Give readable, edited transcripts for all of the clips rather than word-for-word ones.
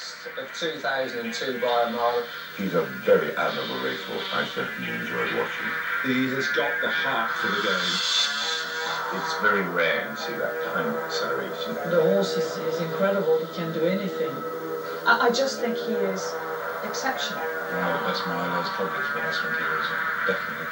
best of 2002 by a mile. He's a very admirable racehorse. I certainly enjoy watching. He has got the heart for the game. It's very rare to see that kind of acceleration. The horse is incredible. He can do anything. I just think he is exceptional. One of the best milers, probably for the last 20 years, definitely.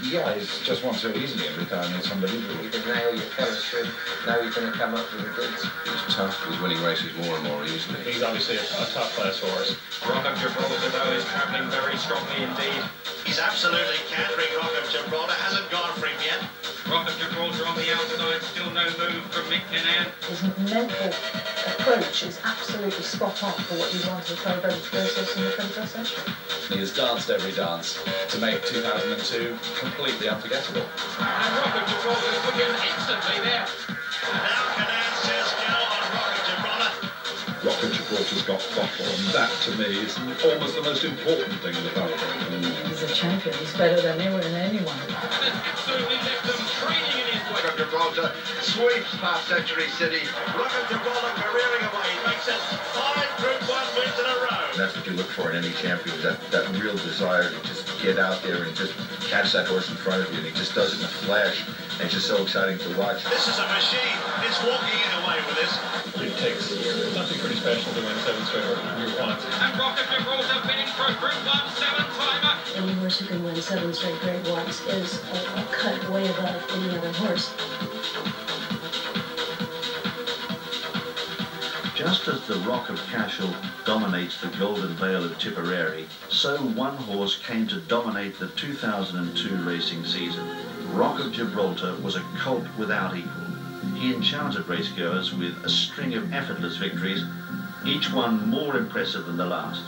Yeah, he just won so easily every time. It's unbelievable. You can nail your chemistry. Now you're going to come up with the goods. He's tough. He's winning races more and more easily. He's obviously a top-class horse. Rock of Gibraltar, though, is travelling very strongly indeed. He's absolutely cantering. Rock of Gibraltar hasn't gone for him yet. Rock of Gibraltar on the outside, still no move from Mick Kinnan. His mental approach is absolutely spot on for what you want to thoroughbred racehorse in the 21st century. He has danced every dance to make 2002 completely unforgettable. And Rock of Gibraltar is put in instantly there. Now Kinnan says go on Rock of Gibraltar. Rock of Gibraltar's got bottle, and that to me is almost the most important thing in the thoroughbred. He's a champion. He's better than anyone. And it's absolutely left them training in his way. Rock of Gibraltar sweeps past Century City. Rock of Gibraltar careering away. He makes it 5 Group 1 wins in a row. That's what you look for in any champion, that real desire to just get out there and just catch that horse in front of you, and he just does it in a flash, and it's just so exciting to watch. This is a machine. It's walking in away with this. It takes something pretty special to win 7 straight Group 1s. And Rock of Gibraltar bidding for a Group 1 7-timer. Any horse who can win 7 straight Grade 1s is a cut way above any other horse. Just as the Rock of Cashel dominates the Golden Vale of Tipperary, so one horse came to dominate the 2002 racing season. Rock of Gibraltar was a colt without equal. He enchanted racegoers with a string of effortless victories, each one more impressive than the last.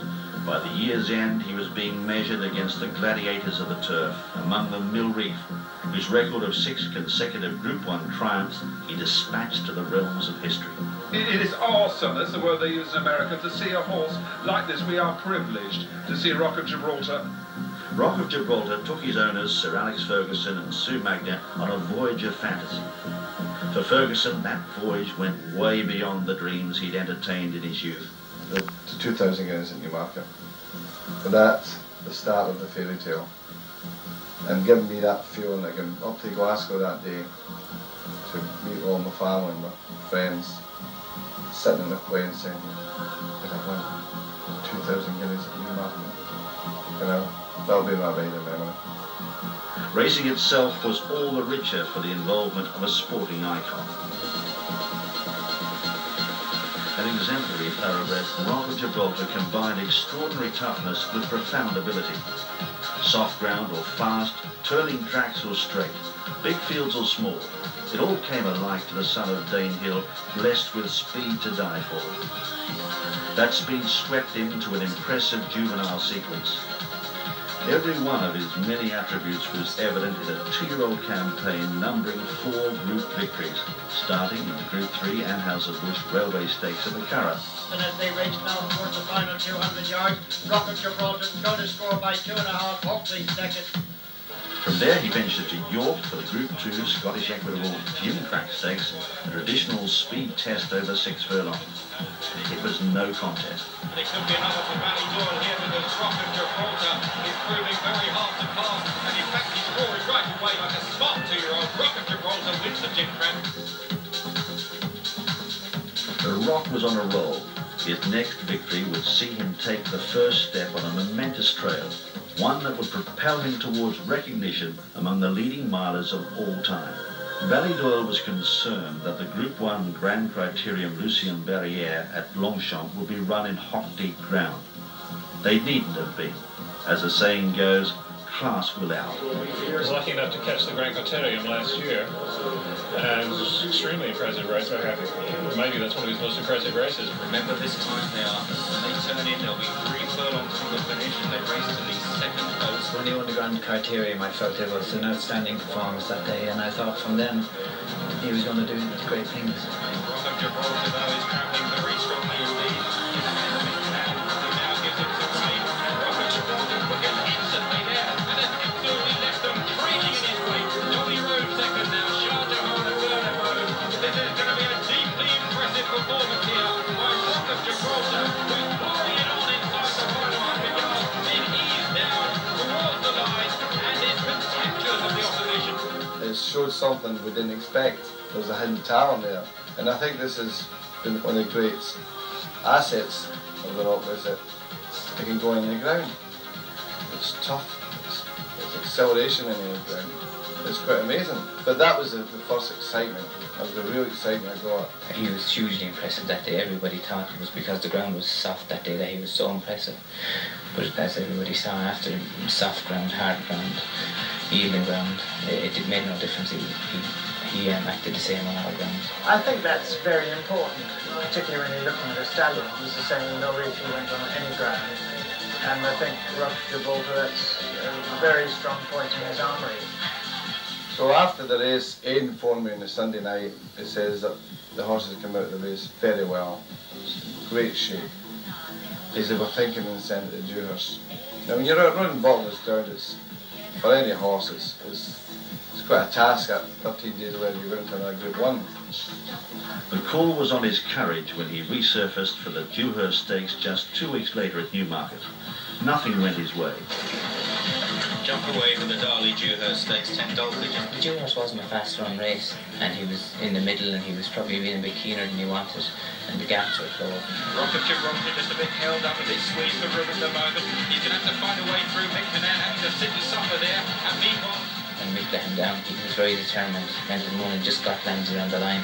By the year's end, he was being measured against the gladiators of the turf, among them Mill Reef, whose record of 6 consecutive Group 1 triumphs he dispatched to the realms of history. It is awesome, that's the word they use in America, to see a horse like this. We are privileged to see Rock of Gibraltar. Rock of Gibraltar took his owners, Sir Alex Ferguson and Sue Magna, on a voyage of fantasy. For Ferguson, that voyage went way beyond the dreams he'd entertained in his youth. The 2,000 guineas in Newmarket. But that's the start of the fairy tale. And giving me that feeling like I'm up to Glasgow that day to meet all my family and my friends, sitting in the plane saying, I won 2,000 guineas at Newmarket. You know, that'll be my maiden memory. Racing itself was all the richer for the involvement of a sporting icon. An exemplary thoroughbred, Rock of Gibraltar combined extraordinary toughness with profound ability. Soft ground or fast, turning tracks or straight, big fields or small, it all came alike to the son of Danehill, blessed with speed to die for. That speed swept him to an impressive juvenile sequence. Every one of his many attributes was evident in a 2-year-old campaign numbering 4 group victories, starting in Group 3 and House of Bush Railway Stakes at the Curragh. And as they race now towards the final 200 yards, Rock of Gibraltar going to score by 2.5, hopefully second. From there he ventured to York for the Group 2 Scottish Equitable Gimcrack Stakes, a traditional speed test over 6 furlongs. It was no contest. And it could be another for Ballydoyle here because Rock of Gibraltar is proving very hard to pass. And in fact he's scoring right away like a smart 2-year-old. Rock of Gibraltar wins the Gimcrack. The Rock was on a roll. His next victory would see him take the first step on a momentous trail, one that would propel him towards recognition among the leading milers of all time. Ballydoyle was concerned that the Group 1 Grand Criterium Lucien Barrière at Longchamp would be run in hot, deep ground. They needn't have been. As the saying goes, class will out. I was lucky enough to catch the Grand Criterium last year, and it was an extremely impressive race. Maybe that's one of his most impressive races. Remember this time when they turn in, there'll be 3 furlongs from the finish and they race to the second post. When he won the Grand Criterium, I felt it was an outstanding performance that day, and I thought from then he was going to do great things. Rock of Gibraltar, though, is travelling very strongly indeed. He now gives it to Wayne. Rock of Gibraltar quickens instantly there, and has absolutely left them creaking in his way. Johnny Rose second now, Shah Jahan and Bernard Rose. This is going to be a deeply impressive performance here by Rock of Gibraltar, who's pouring it on inside the final 100 yards, then eased down towards the line, and is contemptuous of the opposition. It showed something we didn't expect. There's a hidden talent there, and I think this has been one of the great assets of the Rock, is that they can go in the ground. It's tough, it's acceleration in the ground. It's quite amazing. But that was the first excitement. That was the real excitement I got. He was hugely impressive that day. Everybody thought it was because the ground was soft that day that he was so impressive. But as everybody saw after, soft ground, hard ground, yielding ground, it made no difference. He acted the same on all grounds. I think that's very important, particularly when you're looking at a stallion. He's the same, no reason he went on any ground. And I think Rock of Gibraltar, that's a very strong point in his armoury. So after the race, Aidan phoned me on the Sunday night. It says that the horses come out of the race very well, great shape. He said, we're thinking and send it to Dewhurst. Now when you're out running Butlers down, it's, for any horse, it's quite a task at 13 days later you go into a Group 1. The call was on his courage when he resurfaced for the Dewhurst Stakes just 2 weeks later at Newmarket. Nothing went his way. Jump away from the Darley Dewhurst Stakes, 10 Dolphin. The Dewhurst wasn't a fast run race, and he was in the middle, and he was probably being a bit keener than he wanted, and the gaps were closed. Rock of Gibraltar just a bit held up, a bit squeezed for room at the moment. He's going to have to find a way through. Mick Cannan having to sit and suffer there, and meanwhile... And Mick let him down. He was very determined. Went to the moon and just got Ramsey around the line.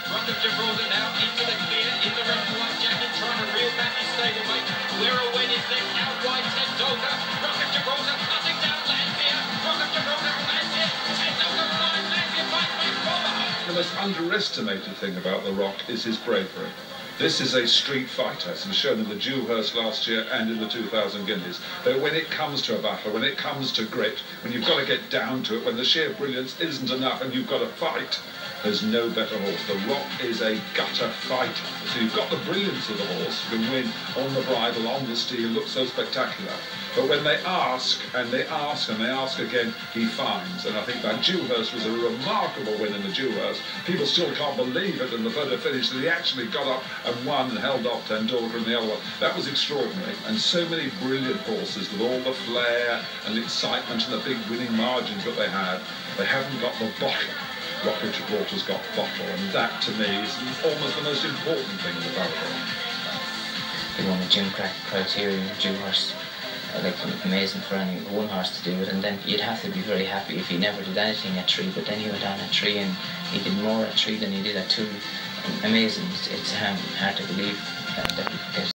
Rock of Gibraltar now into the clear, in the red and white jacket, trying to reel back his stablemate. Where when is next? Out wide, 10 Dolphin. Rock of Gibraltar cutting down Landsbeer. Rock of Gibraltar, Landsbeer. 10 Dolphin, 9, Landsbeer fights with Bomber. The most underestimated thing about the Rock is his bravery. This is a street fighter, as was shown in the Dewhurst last year and in the 2000 Guineas. But when it comes to a battle, when it comes to grit, when you've got to get down to it, when the sheer brilliance isn't enough and you've got to fight, there's no better horse. The Rock is a gutter fighter. So you've got the brilliance of the horse. You can win on the bridle, on the steel, looks so spectacular. But when they ask, and they ask, and they ask again, he finds. And I think that Dewhurst was a remarkable win in the Dewhurst. People still can't believe it in the photo finish that he actually got up and won and held off 10 Dolphin and the other one. That was extraordinary. And so many brilliant horses with all the flair and the excitement and the big winning margins that they had. They haven't got the bottle. Rock of Gibraltar's got bottle, and that to me is almost the most important thing about it. He won the Jim Crack criteria in Dewhurst. Like, amazing for any one horse to do it, and then you'd have to be very happy if he never did anything at 3, but then he went on at 3 and he did more at 3 than he did at 2. Amazing. It's hard to believe that he could get